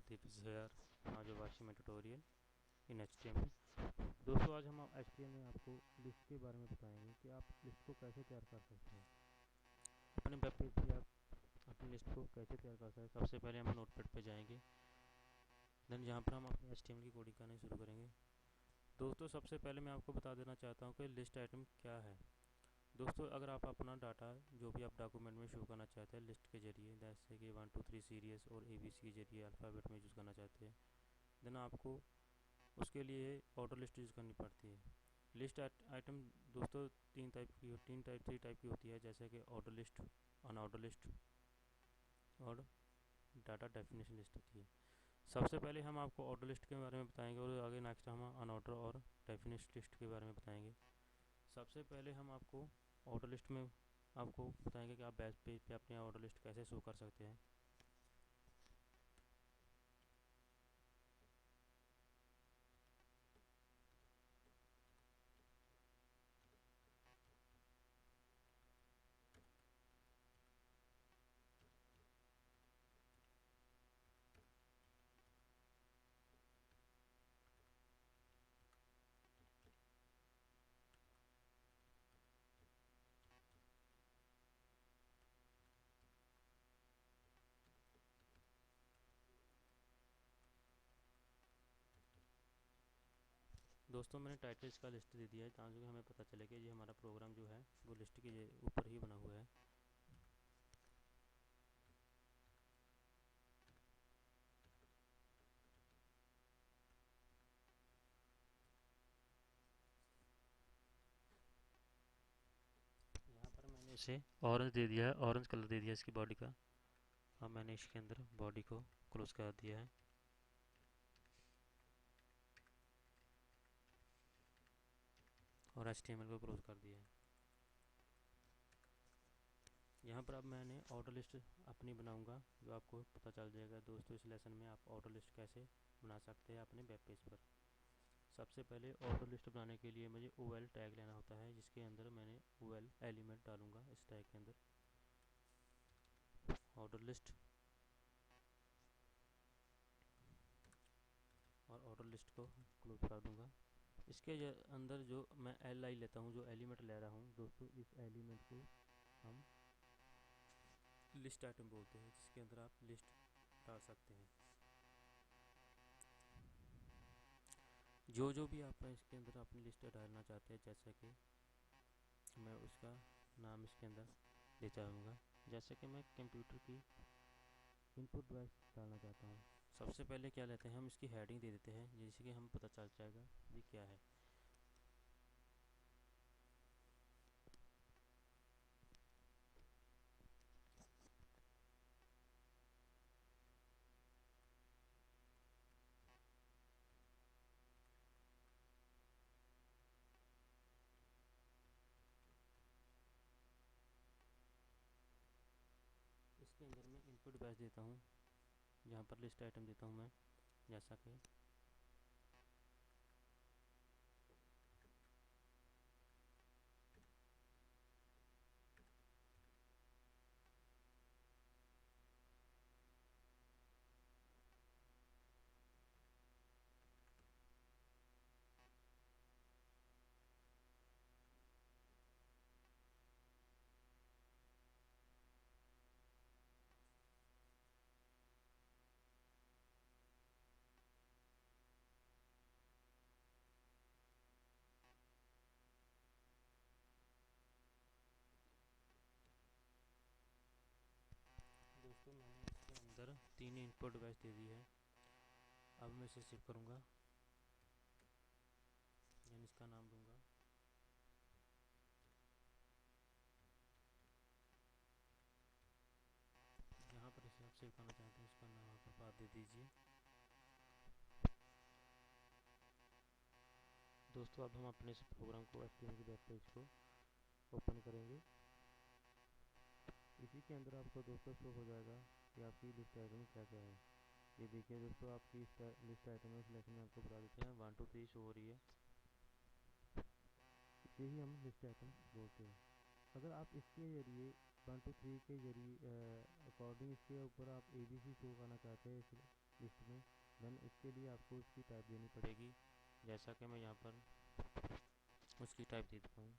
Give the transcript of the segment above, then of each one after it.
This is here आज watching my tutorial in HTML। दोस्तों आज हम HTML में आपको लिस्ट के बारे में बताएंगे कि आप लिस्ट को कैसे तैयार कर सकते हैं। अपने वेब पेज पे आप अपनी लिस्ट को कैसे तैयार कर सकते हैं। सबसे पहले हम नोटपैड पे जाएंगे, देन यहाँ पर हम अपनी HTML की कोडिंग करना शुरू करेंगे। दोस्तों सबसे पहले मैं आपको बता देना चाहता हूँ कि लिस्ट आइटम क्या है। दोस्तों अगर आप अपना डाटा जो भी आप डॉक्यूमेंट में शो करना चाहते हैं लिस्ट के जरिए, जैसे कि 1 2 3 सीरीज और ABC के जरिए अल्फ़ाबेट में यूज़ करना चाहते हैं, देन आपको उसके लिए ऑटो लिस्ट यूज़ करनी पड़ती है। लिस्ट आइटम दोस्तों तीन टाइप की होती है, जैसे कि ऑटो लिस्ट, अनऑटो लिस्ट और डाटा डेफिनेशन लिस्ट होती है। सबसे पहले हम आपको ऑटो लिस्ट के बारे में बताएंगे और आगे नेक्स्ट हम अनऑटो और डेफिनेशन लिस्ट के बारे में बताएंगे। सबसे पहले हम आपको ऑटो लिस्ट में आपको बताएंगे कि आप वेब पेज पे अपनी ऑटो लिस्ट कैसे शो कर सकते हैं। दोस्तों मैंने टाइटल्स का लिस्ट दे दिया है ताकि हमें पता चले कि ये हमारा प्रोग्राम जो है वो लिस्ट के ऊपर ही बना हुआ है। यहाँ पर मैंने इसे ऑरेंज दे दिया है, ऑरेंज कलर दे दिया है इसकी बॉडी का। अब मैंने इसके अंदर बॉडी को क्लोज कर दिया है। और HTML को क्लोज कर दिया है। यहाँ पर अब मैंने ऑटो लिस्ट अपनी बनाऊंगा, जो आपको पता चल जाएगा दोस्तों इस लेसन में आप ऑटो लिस्ट कैसे बना सकते हैं अपने वेब पेज पर। सबसे पहले ऑटो लिस्ट बनाने के लिए मुझे OL टैग लेना होता है, जिसके अंदर मैंने OL एलिमेंट डालूंगा। इस टैग के अंदर ऑटो लिस्ट और ऑटो लिस्ट को क्लोज कर दूंगा। इसके अंदर जो मैं LI लेता हूँ, जो एलिमेंट ले रहा हूँ दोस्तों, इस एलिमेंट को हम लिस्ट आइटम बोलते हैं, जिसके अंदर आप लिस्ट डाल सकते हैं। जो भी आप इसके अंदर अपनी लिस्ट डालना चाहते हैं, जैसे कि मैं उसका नाम इसके अंदर दे चाहूँगा, जैसे कि मैं कंप्यूटर की इनपुट डिवाइस डालना चाहता हूँ। सबसे पहले क्या लेते हैं, हम इसकी हेडिंग दे देते हैं, जिससे कि हमें पता चल जाएगा ये क्या है। इसके अंदर मैं इनपुट डिवाइस देता हूँ, यहाँ पर लिस्ट आइटम देता हूँ मैं, जैसा कि दोस्तों मैंने इसके अंदर 3 इनपुट डिवाइस दे दी है। अब मैं इसे सेव करूँगा, यानी इसका नाम दूंगा यहाँ पर। इसे आप सेव करना चाहते हैं, इसका नाम यहाँ पर पास दे दीजिए। दोस्तों अब हम अपने इस प्रोग्राम को HTML की वेब पेज को ओपन करेंगे। इसी के अंदर आपको दोस्तों शो हो जाएगा कि आपकी लिस्ट आइटम क्या क्या है। ये देखिए दोस्तों आपकी लिस्ट आइटम है, सिलेक्शन में आपको बता देते हैं 1 2 3 शो हो रही है। इसे ही हम लिस्ट आइटम बोलते हैं। अगर आप इसके जरिए 1 2 3 के जरिए अकॉर्डिंग इसके ऊपर आप ABC शो करना चाहते हैं, लिस्ट में, देन इसके लिए आपको उसकी टाइप देनी पड़ेगी, जैसा कि मैं यहाँ पर उसकी टाइप दे देता हूँ।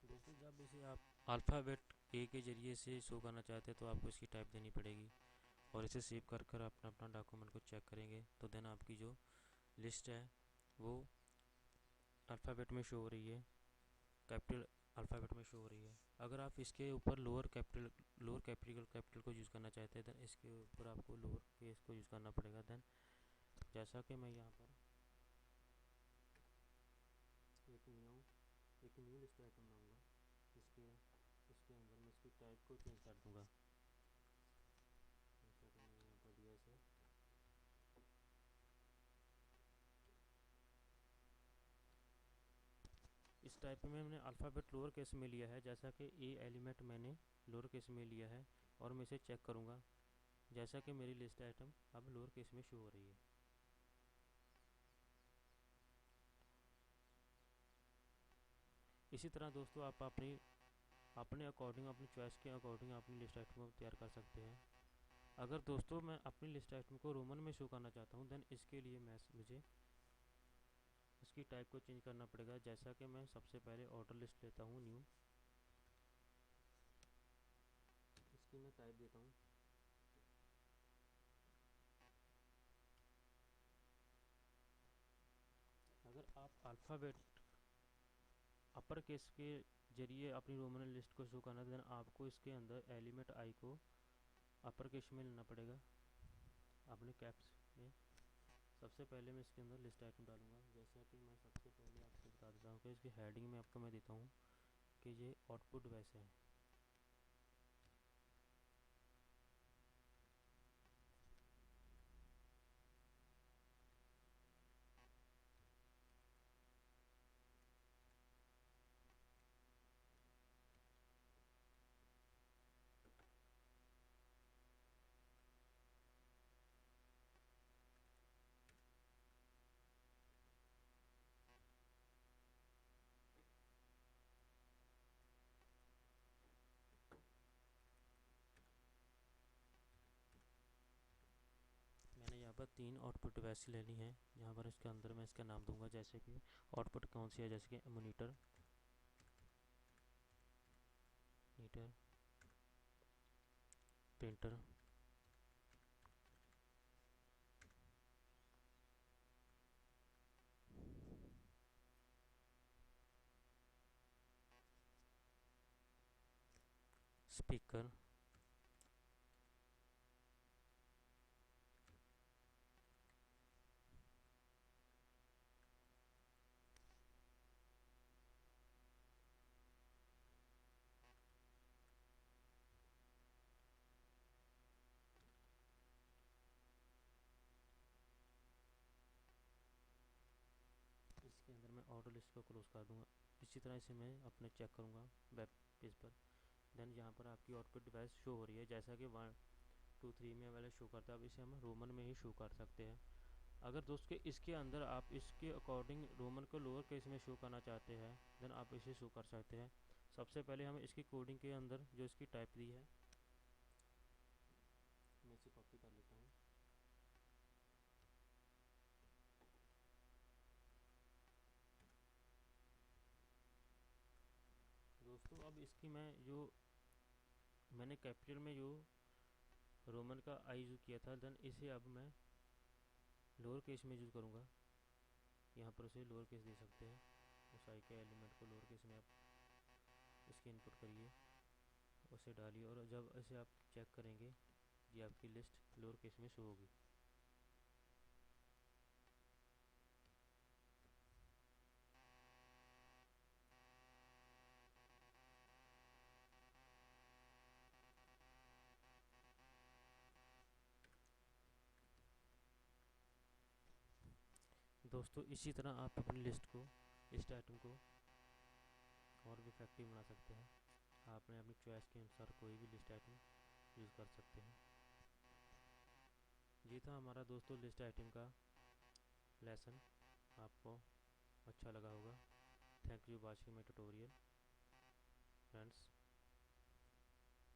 दोस्तों जब इसे आप अल्फ़ाबेट ए के ज़रिए से शो करना चाहते हैं तो आपको इसकी टाइप देनी पड़ेगी, और इसे सेव कर कर अपना अपना डॉक्यूमेंट को चेक करेंगे तो देन आपकी जो लिस्ट है वो अल्फ़ाबेट में शो हो रही है, कैपिटल अल्फ़ाबेट में शो हो रही है। अगर आप इसके ऊपर लोअर कैपिटल को यूज़ करना चाहते हैं देन इसके ऊपर आपको लोअर केस को यूज़ करना पड़ेगा। देन जैसा कि मैं यहाँ पर एक न्यू लिस्ट आइटम बनाऊँगा, इसके इसके अंदर मैं इसकी टाइप को चेंज कर दूँगा, जैसा कि मैंने यहाँ पर दिया इसे। इस टाइप में मैंने अल्फ़ाबेट लोअर केस में लिया है, जैसा कि ए एलिमेंट मैंने लोअर केस में लिया है, और मैं इसे चेक करूँगा जैसा कि मेरी लिस्ट आइटम अब लोअर केस में शो हो रही है। इसी तरह दोस्तों आप अपने अकॉर्डिंग, अपनी चॉइस के अकॉर्डिंग अपनी लिस्ट आइटम को तैयार कर सकते हैं। अगर दोस्तों मैं अपनी लिस्ट आइटम को रोमन में शो करना चाहता हूँ देन इसके लिए मुझे इसकी टाइप को चेंज करना पड़ेगा, जैसा कि मैं सबसे पहले ऑर्डर लिस्ट लेता हूँ न्यू, इसकी मैं टाइप देता हूँ। अगर आप अल्फ़ाबेट अपर केस के जरिए अपनी रोमन लिस्ट को शो करना है देन आपको इसके अंदर एलिमेंट आई को अपर केस में लेना पड़ेगा अपने कैप्स में। सबसे पहले मैं इसके अंदर लिस्ट आइटम डालूंगा, जैसा कि मैं सबसे पहले आपको बता देता हूँ कि इसकी हेडिंग में आपको मैं देता हूँ कि ये आउटपुट वैसे है। मैंने यहाँ पर 3 आउटपुट वैसे लेनी है, यहाँ पर इसके अंदर मैं इसका नाम दूंगा, जैसे कि आउटपुट कौन सी है, जैसे कि मोनीटर, मीटर, प्रिंटर, स्पीकर, इसके अंदर मैं ऑर्डर लिस्ट को क्लोज कर दूंगा। इसी तरह इसे मैं अपने चेक करूँगा वेब पेज पर। देन यहाँ पर आपकी आउटपुट डिवाइस शो हो रही है, जैसा कि 1 2 3 में वाले शो करता है, अब इसे हम रोमन में ही शो कर सकते हैं। अगर दोस्तों इसके अंदर आप इसके अकॉर्डिंग रोमन को लोअर केस में शो करना चाहते हैं देन आप इसे शो कर सकते हैं। सबसे पहले हम इसकी कोडिंग के अंदर जो इसकी टाइप दी है मैं इसे कॉपी कर लेता हूँ। दोस्तों अब इसकी मैं जो मैंने कैपिटल में जो रोमन का आई यूज़ किया था देन इसे अब मैं लोअर केस में यूज़ करूँगा। यहाँ पर उसे लोअर केस दे सकते हैं, उस आई के एलिमेंट को लोअर केस में आप इसके इनपुट करिए, उसे डालिए, और जब इसे आप चेक करेंगे ये आपकी लिस्ट लोअर केस में शो होगी। दोस्तों इसी तरह आप अपनी लिस्ट आइटम को और भी इफेक्टिव बना सकते हैं। आपने अपनी चॉइस के अनुसार कोई भी लिस्ट आइटम यूज़ कर सकते हैं। ये था हमारा दोस्तों लिस्ट आइटम का लेसन। आपको अच्छा लगा होगा। Thank you watching my tutorial friends.